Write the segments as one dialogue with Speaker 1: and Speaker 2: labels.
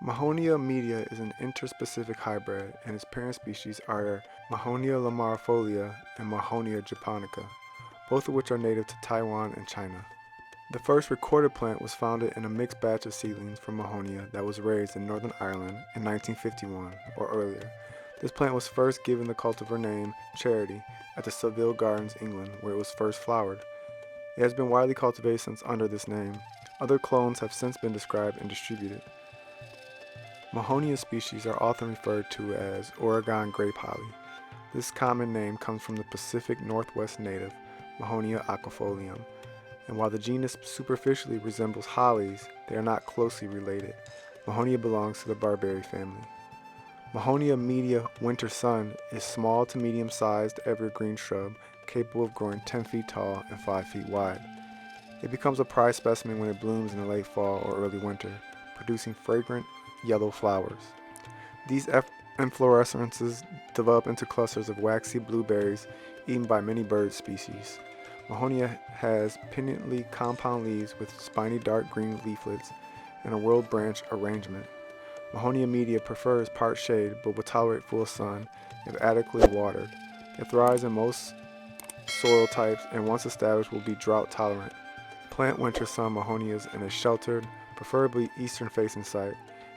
Speaker 1: Mahonia media is an interspecific hybrid, and its parent species are Mahonia lamarifolia and Mahonia japonica, both of which are native to Taiwan and China. The first recorded plant was founded in a mixed batch of seedlings from Mahonia that was raised in Northern Ireland in 1951 or earlier. This plant was first given the cultivar name Charity at the Savile Gardens, England, where it was first flowered. It has been widely cultivated since under this name. Other clones have since been described and distributed. Mahonia species are often referred to as Oregon grape holly. This common name comes from the Pacific Northwest native Mahonia aquifolium, and while the genus superficially resembles hollies, they are not closely related. Mahonia belongs to the barberry family. Mahonia media winter sun is small to medium-sized evergreen shrub capable of growing 10 feet tall and 5 feet wide. It becomes a prized specimen when it blooms in the late fall or early winter, producing fragrant yellow flowers. These inflorescences develop into clusters of waxy blueberries eaten by many bird species. Mahonia has pinnately compound leaves with spiny dark green leaflets and a whorled branch arrangement. Mahonia media prefers part shade but will tolerate full sun if adequately watered. It thrives in most soil types and once established will be drought tolerant. Plant winter sun Mahonias in a sheltered, preferably eastern facing site.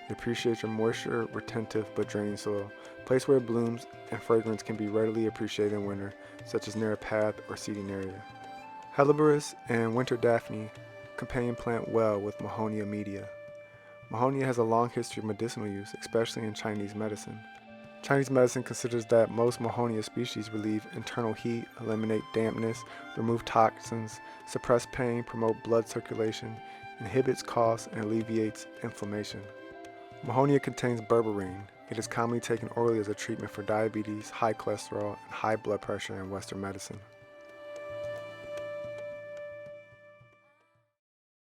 Speaker 1: It appreciates your moisture retentive but draining soil. A place where it blooms and fragrance can be readily appreciated in winter, such as near a path or seating area. Helleborus and winter daphne companion plant well with Mahonia media. Mahonia has a long history of medicinal use, especially in Chinese medicine. Chinese medicine considers that most Mahonia species relieve internal heat, eliminate dampness, remove toxins, suppress pain, promote blood circulation, inhibits coughs, and alleviates inflammation. Mahonia contains berberine. It is commonly taken orally as a treatment for diabetes, high cholesterol, and high blood pressure in Western medicine.